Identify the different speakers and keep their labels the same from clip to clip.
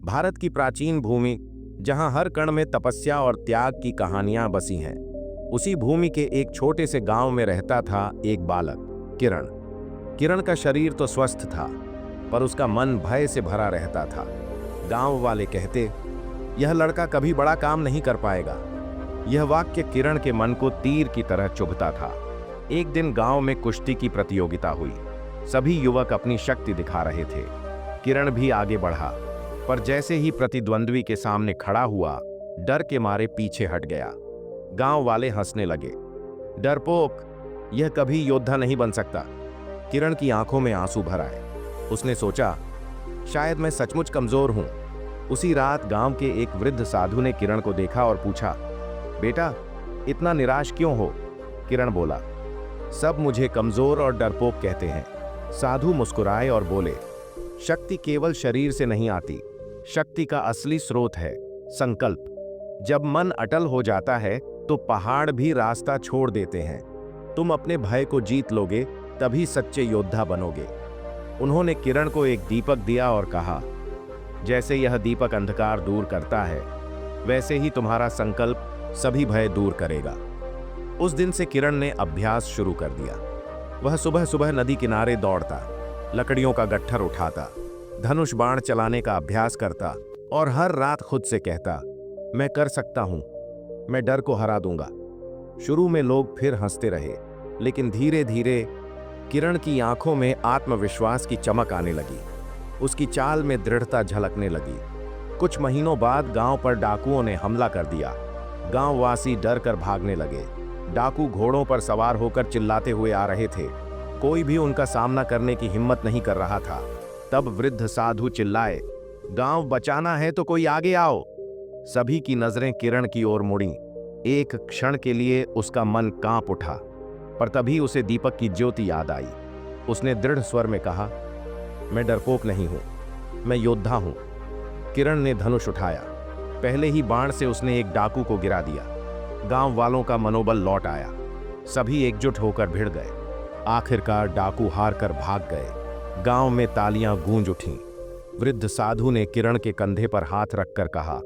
Speaker 1: भारत की प्राचीन भूमि, जहां हर कण में तपस्या और त्याग की कहानियां बसी हैं। उसी भूमि के एक छोटे से गांव में रहता था एक बालक, किरण। किरण का शरीर तो स्वस्थ था, पर उसका मन भय से भरा रहता था। गांव वाले कहते, यह लड़का कभी बड़ा काम नहीं कर पाएगा। यह वाक्य किरण के मन को तीर की तरह चुभता था। एक दिन गांव में कुश्ती की प्रतियोगिता हुई। सभी युवक अपनी शक्ति दिखा रहे थे। किरण भी आगे बढ़ा, पर जैसे ही प्रतिद्वंद्वी के सामने खड़ा हुआ, डर के मारे पीछे हट गया। गांव वाले हंसने लगे। डरपोक, यह कभी योद्धा नहीं बन सकता। किरण की आंखों में आंसू भर आए। उसने सोचा, शायद मैं सचमुच कमजोर हूं। उसी रात गांव के एक वृद्ध साधु ने किरण को देखा और पूछा, बेटा, इतना निराश क्यों हो? किरण बोला, सब मुझे कमजोर और डरपोक कहते हैं। साधु मुस्कुराए और बोले, शक्ति केवल शरीर से नहीं आती। शक्ति का असली स्रोत है संकल्प। जब मन अटल हो जाता है तो पहाड़ भी रास्ता छोड़ देते हैं। तुम अपने भय को जीत लोगे, तभी सच्चे योद्धा बनोगे। उन्होंने किरण को एक दीपक दिया और कहा, जैसे यह दीपक अंधकार दूर करता है, वैसे ही तुम्हारा संकल्प सभी भय दूर करेगा। उस दिन से किरण ने अभ्यास शुरू कर दिया। वह सुबह सुबह नदी किनारे दौड़ता, लकड़ियों का गट्ठर उठाता, धनुष बाण चलाने का अभ्यास करता और हर रात खुद से कहता, मैं कर सकता हूं, मैं डर को हरा दूंगा। शुरू में लोग फिर हंसते रहे, लेकिन धीरे धीरे किरण की आंखों में आत्मविश्वास की चमक आने लगी। उसकी चाल में दृढ़ता झलकने लगी। कुछ महीनों बाद गांव पर डाकुओं ने हमला कर दिया। गांववासी डर कर भागने लगे। डाकू घोड़ों पर सवार होकर चिल्लाते हुए आ रहे थे। कोई भी उनका सामना करने की हिम्मत नहीं कर रहा था। तब वृद्ध साधु चिल्लाए, गांव बचाना है तो कोई आगे आओ। सभी की नजरें किरण की ओर मुड़ी। एक क्षण के लिए उसका मन कांप उठा, पर तभी उसे दीपक की ज्योति याद आई। उसने दृढ़ स्वर में कहा, मैं डरपोक नहीं हूं, मैं योद्धा हूं। किरण ने धनुष उठाया। पहले ही बाण से उसने एक डाकू को गिरा दिया। गांव वालों का मनोबल लौट आया। सभी एकजुट होकर भिड़ गए। आखिरकार डाकू हार कर भाग गए। गांव में तालियां गूंज उठीं। वृद्ध साधु ने किरण के कंधे पर हाथ रखकर कहा,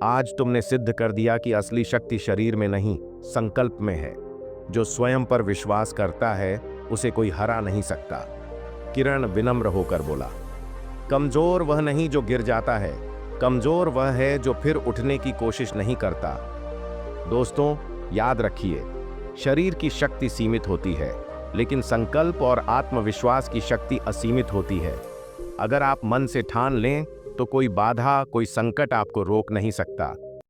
Speaker 1: आज तुमने सिद्ध कर दिया कि असली शक्ति शरीर में नहीं, संकल्प में है। जो स्वयं पर विश्वास करता है, उसे कोई हरा नहीं सकता। किरण विनम्र होकर बोला, कमजोर वह नहीं जो गिर जाता है, कमजोर वह है जो फिर उठने की कोशिश नहीं करता। दोस्तों, याद रखिए, शरीर की शक्ति सीमित होती है, लेकिन संकल्प और आत्मविश्वास की शक्ति असीमित होती है। अगर आप मन से ठान लें, तो कोई बाधा, कोई संकट आपको रोक नहीं सकता।